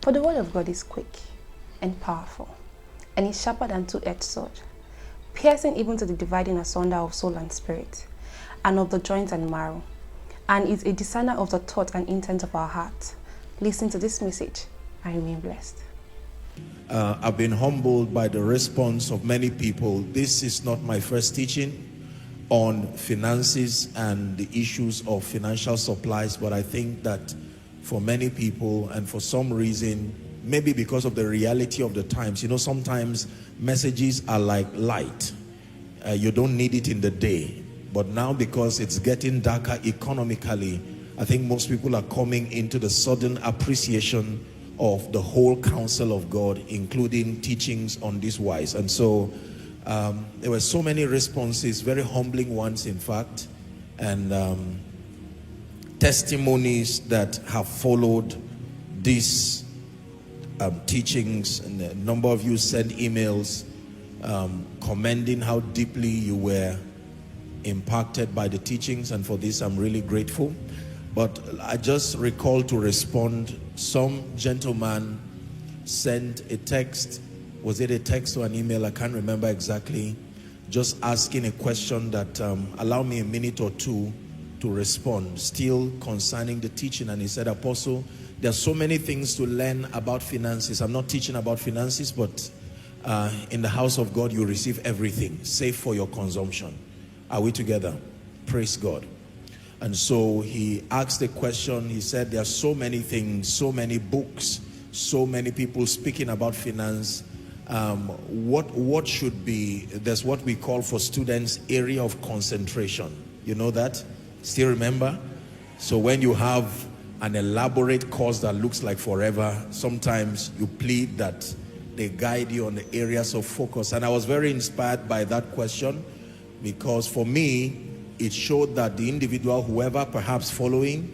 For the word of God is quick and powerful, and is sharper than two-edged sword, piercing even to the dividing asunder of soul and spirit, and of the joints and marrow, and is a discerner of the thought and intent of our heart. Listen to this message and remain blessed. I've been humbled by the response of many people. This is not my first teaching on finances and the issues of financial supplies, but I think that for many people, and for some reason, maybe because of the reality of the times, you know, sometimes messages are like light. You don't need it in the day, but now because it's getting darker economically, I think most people are coming into the sudden appreciation of the whole counsel of God, including teachings on this wise. And so there were so many responses, very humbling ones in fact, and testimonies that have followed these teachings. And a number of you sent emails commending how deeply you were impacted by the teachings, and for this I'm really grateful. But I just recall to respond, some gentleman sent a text. Was it a text or an email? I can't remember exactly. Just asking a question that allow me a minute or two to respond, still concerning the teaching. And he said, Apostle, there are so many things to learn about finances. I'm not teaching about finances, but in the house of God, you receive everything, save for your consumption. Are we together? Praise God. And so he asked the question. He said, there are so many things, so many books, so many people speaking about finance. What should be, there's what we call for students area of concentration. You know that? Still remember? So when you have an elaborate course that looks like forever, sometimes you plead that they guide you on the areas of focus. And I was very inspired by that question, because for me, it showed that the individual, whoever perhaps following,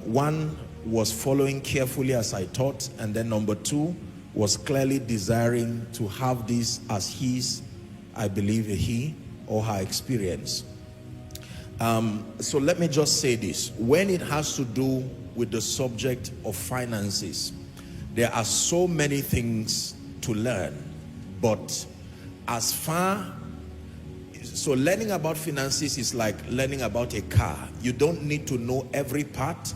one was following carefully as I taught, and then number two was clearly desiring to have this as his, I believe, he or her experience. So let me just say this. When it has to do with the subject of finances, there are so many things to learn, but as far, so learning about finances is like learning about a car. You don't need to know every part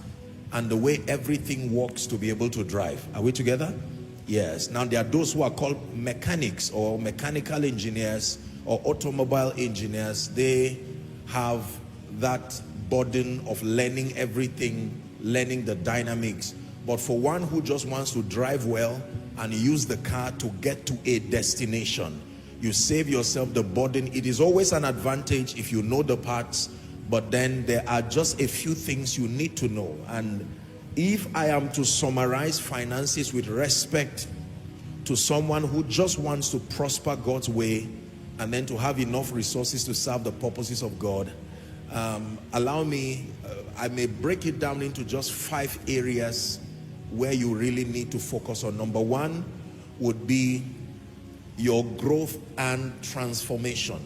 and the way everything works to be able to drive. Are we together? Yes. Now there are those who are called mechanics or mechanical engineers or automobile engineers. They have that burden of learning everything, learning the dynamics. But for one who just wants to drive well and use the car to get to a destination, you save yourself the burden. It is always an advantage if you know the parts, but then there are just a few things you need to know. And if I am to summarize finances with respect to someone who just wants to prosper God's way and then to have enough resources to serve the purposes of God, allow me, I may break it down into just 5 areas where you really need to focus on. Number one would be your growth and transformation.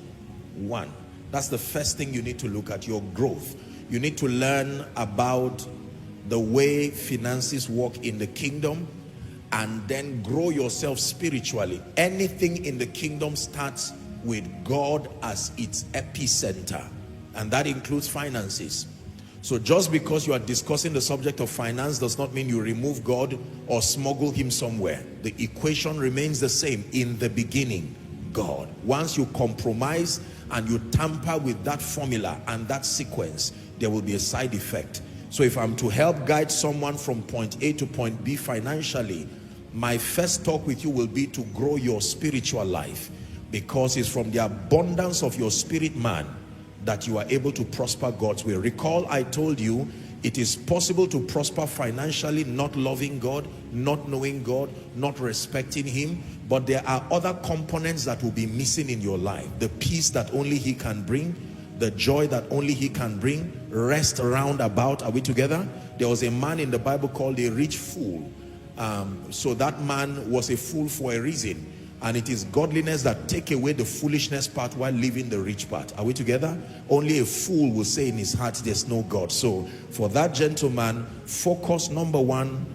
One, that's the first thing you need to look at, your growth. You need to learn about the way finances work in the kingdom, and then grow yourself spiritually. Anything in the kingdom starts with God as its epicenter, and that includes finances. So just because you are discussing the subject of finance does not mean you remove God or smuggle him somewhere. The equation remains the same. In the beginning, God. Once you compromise and you tamper with that formula and that sequence, there will be a side effect. So if I'm to help guide someone from point A to point B financially, my first talk with you will be to grow your spiritual life, because it's from the abundance of your spirit man that you are able to prosper God's way. Recall I told you it is possible to prosper financially not loving God, not knowing God, not respecting him, but there are other components that will be missing in your life. The peace that only he can bring, the joy that only he can bring, rest around about. Are we together? There was a man in the Bible called a rich fool. So that man was a fool for a reason. And it is godliness that take away the foolishness part while leaving the rich part. Are we together? Only a fool will say in his heart there's no God. So for that gentleman, focus number one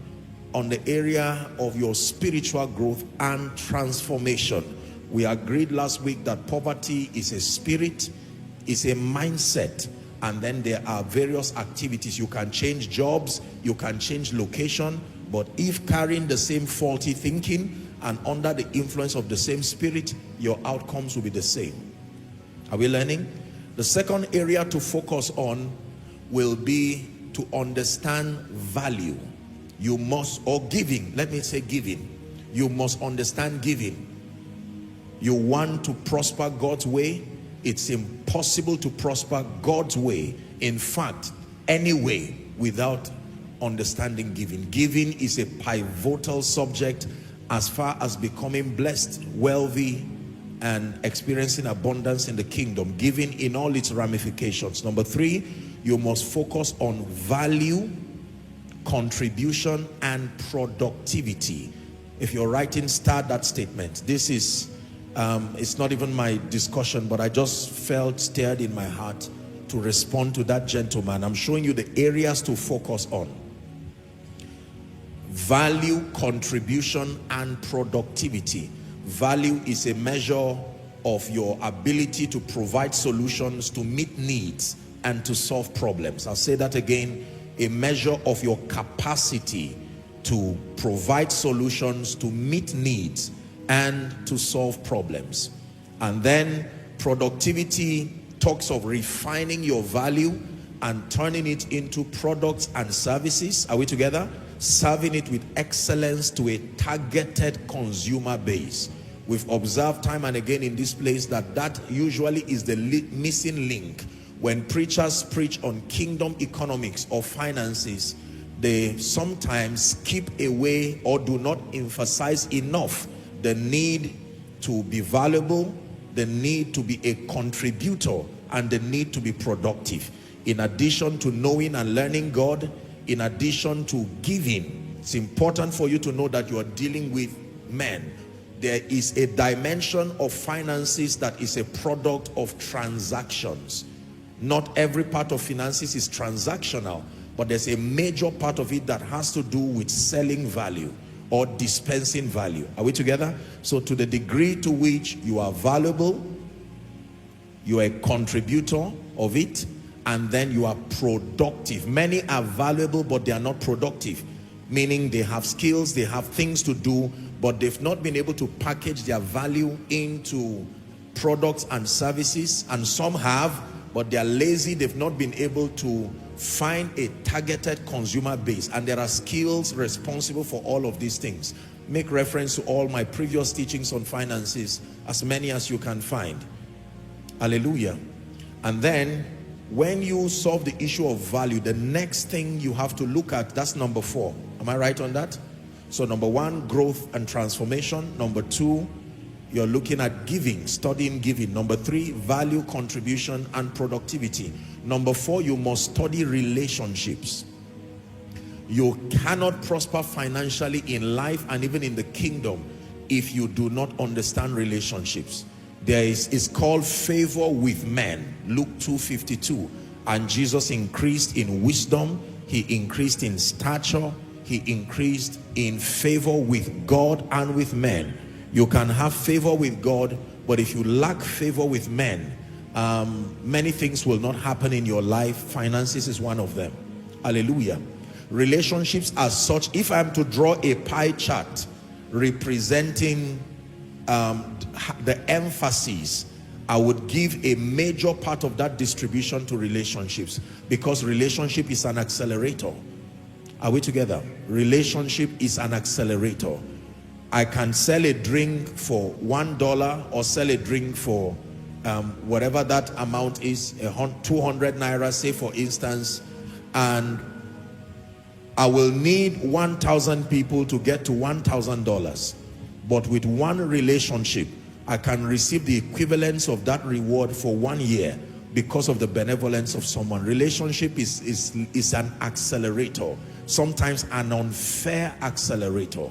on the area of your spiritual growth and transformation. We agreed last week that poverty is a spirit, is a mindset, and then there are various activities. You can change jobs, you can change location, but if carrying the same faulty thinking and under the influence of the same spirit, your outcomes will be the same. Are we learning? The second area to focus on will be to understand value. You must, or giving, let me say giving. You must understand giving. You want to prosper God's way? It's impossible to prosper God's way, in fact, any way, without understanding giving. Giving is a pivotal subject as far as becoming blessed, wealthy, and experiencing abundance in the kingdom. Giving in all its ramifications. Number three, you must focus on value, contribution, and productivity. If you're writing, start that statement. This is it's not even my discussion, but I just felt stirred in my heart to respond to that gentleman. I'm showing you the areas to focus on. Value, contribution, and productivity. Value is a measure of your ability to provide solutions, to meet needs, and to solve problems. I'll say that again. A measure of your capacity to provide solutions, to meet needs, and to solve problems. And then productivity talks of refining your value and turning it into products and services. Are we together? Serving it with excellence to a targeted consumer base. We've observed time and again in this place that usually is the missing link. When preachers preach on kingdom economics or finances, they sometimes skip away or do not emphasize enough the need to be valuable, the need to be a contributor, and the need to be productive. In addition to knowing and learning God, in addition to giving, it's important for you to know that you are dealing with men. There is a dimension of finances that is a product of transactions. Not every part of finances is transactional, but there's a major part of it that has to do with selling value or dispensing value. Are we together? So to the degree to which you are valuable, you are a contributor of it, and then you are productive. Many are valuable, but they are not productive, meaning they have skills, they have things to do, but they've not been able to package their value into products and services. And some have, but they are lazy. They've not been able to find a targeted consumer base, and there are skills responsible for all of these things. Make reference to all my previous teachings on finances, as many as you can find. Hallelujah. And then when you solve the issue of value, the next thing you have to look at, that's number 4. Am I right on that? So number 1, growth and transformation. Number 2, you're looking at giving, studying giving. Number 3, value, contribution, and productivity. Number 4, you must study relationships. You cannot prosper financially in life and even in the kingdom if you do not understand relationships. It's called favor with men. Luke 2:52. And Jesus increased in wisdom, he increased in stature, he increased in favor with God and with men. You can have favor with God, but if you lack favor with men, many things will not happen in your life. Finances is one of them. Hallelujah. Relationships as such, if I am to draw a pie chart representing the emphasis, I would give a major part of that distribution to relationships, because relationship is an accelerator. Are we together? Relationship is an accelerator. I can sell a drink for $1 or sell a drink for whatever that amount is, 200 naira, say for instance, and I will need 1,000 people to get to $1,000. But with one relationship, I can receive the equivalence of that reward for 1 year because of the benevolence of someone. Relationship is an accelerator, sometimes an unfair accelerator.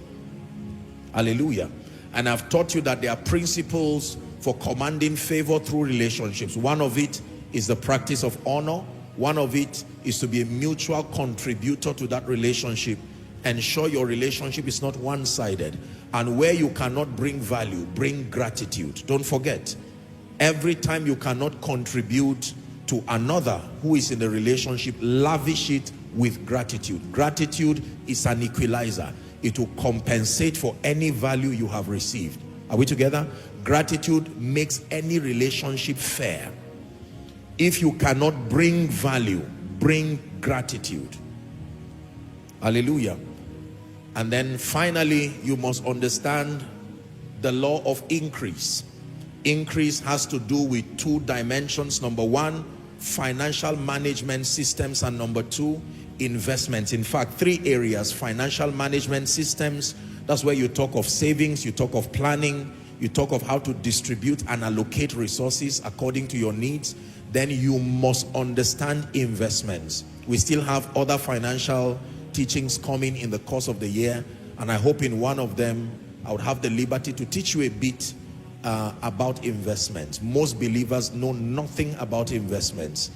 Hallelujah. And I've taught you that there are principles for commanding favor through relationships. One of it is the practice of honor. One of it is to be a mutual contributor to that relationship. Ensure your relationship is not one-sided. And where you cannot bring value, bring gratitude. Don't forget, every time you cannot contribute to another who is in the relationship, lavish it with gratitude. Gratitude is an equalizer. It will compensate for any value you have received. Are we together? Gratitude makes any relationship fair. If you cannot bring value, bring gratitude. Hallelujah. And then finally, you must understand the law of increase. Increase has to do with two dimensions. Number one, financial management systems, and number two, investments. In fact, three areas: financial management systems, that's where you talk of savings, you talk of planning, you talk of how to distribute and allocate resources according to your needs. Then you must understand investments. We still have other financial teachings coming in the course of the year, and I hope in one of them I would have the liberty to teach you a bit about investments. Most believers know nothing about investments.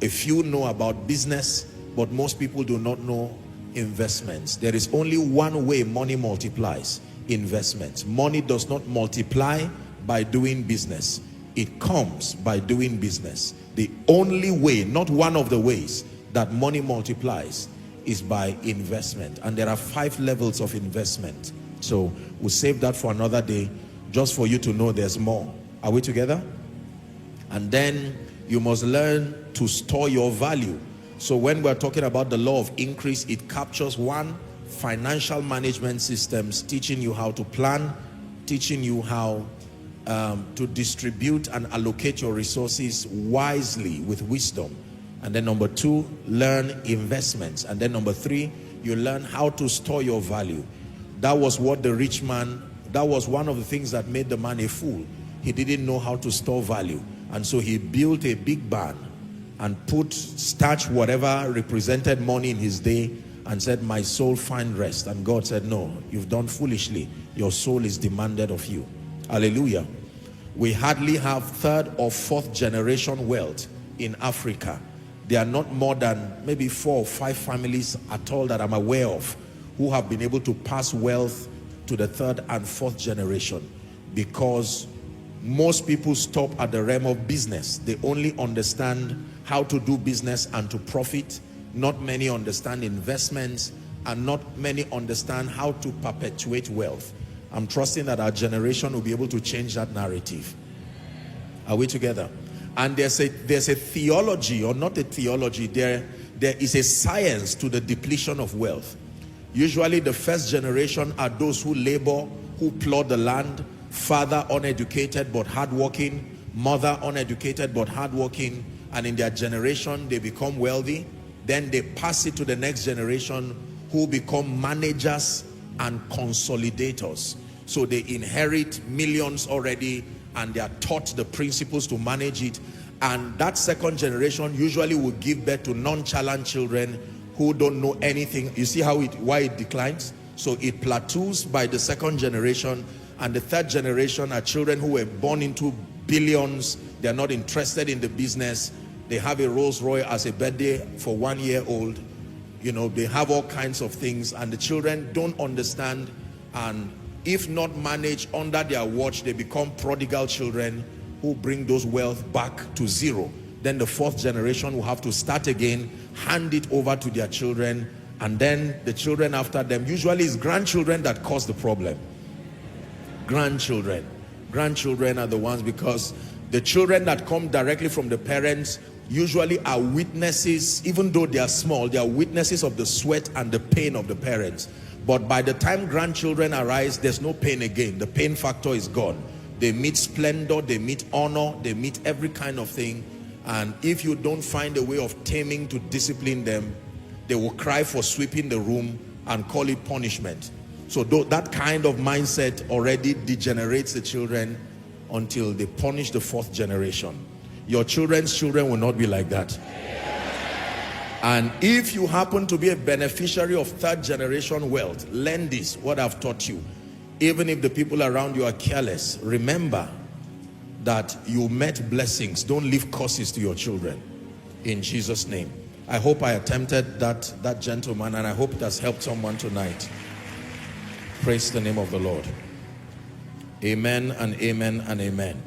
A few know about business, but most people do not know investments. There is only one way money multiplies: investments. Money does not multiply by doing business. It comes by doing business. The only way, not one of the ways, that money multiplies is by investment. And there are 5 levels of investment. So we'll save that for another day, just for you to know there's more. Are we together? And then you must learn to store your value. So when we're talking about the law of increase, it captures one, financial management systems, teaching you how to plan, teaching you how to distribute and allocate your resources wisely with wisdom. And then number 2, learn investments. And then number 3, you learn how to store your value. That was what the rich man, that was one of the things that made the man a fool. He didn't know how to store value. And so he built a big barn and stashed whatever represented money in his day and said, "My soul find rest." And God said, "No, you've done foolishly. Your soul is demanded of you." Hallelujah. We hardly have 3rd or 4th generation wealth in Africa. There are not more than maybe 4 or 5 families at all that I'm aware of who have been able to pass wealth to the 3rd and 4th generation, because most people stop at the realm of business. They only understand how to do business and to profit. Not many understand investments, and not many understand how to perpetuate wealth. I'm trusting that our generation will be able to change that narrative. Are we together? And there's a theology, or not a theology, there is a science to the depletion of wealth. Usually the first generation are those who labor, who plow the land. Father uneducated but hardworking, mother uneducated but hardworking, and in their generation they become wealthy. Then they pass it to the next generation, who become managers and consolidators. So they inherit millions already, and they are taught the principles to manage it. And that second generation usually will give birth to nonchalant children who don't know anything. You see why it declines? So it plateaus by the second generation, and the 3rd generation are children who were born into billions. They're not interested in the business. They have a Rolls Royce as a birthday for 1-year-old. You know, they have all kinds of things, and the children don't understand, and if not managed under their watch, they become prodigal children who bring those wealth back to zero. Then the 4th generation will have to start again, hand it over to their children, and then the children after them. Usually it's grandchildren that cause the problem. Grandchildren are the ones, because the children that come directly from the parents usually are witnesses. Even though they are small, they are witnesses of the sweat and the pain of the parents. But by the time grandchildren arise, there's no pain again. The pain factor is gone. They meet splendor, they meet honor, they meet every kind of thing. And if you don't find a way of taming to discipline them, they will cry for sweeping the room and call it punishment. So that kind of mindset already degenerates the children until they punish the 4th generation. Your children's children will not be like that. And if you happen to be a beneficiary of 3rd generation wealth, learn this, what I've taught you. Even if the people around you are careless, remember that you met blessings. Don't leave curses to your children, in Jesus' name. I hope I attempted that gentleman, and I hope it has helped someone tonight. Praise the name of the Lord. Amen and amen and amen.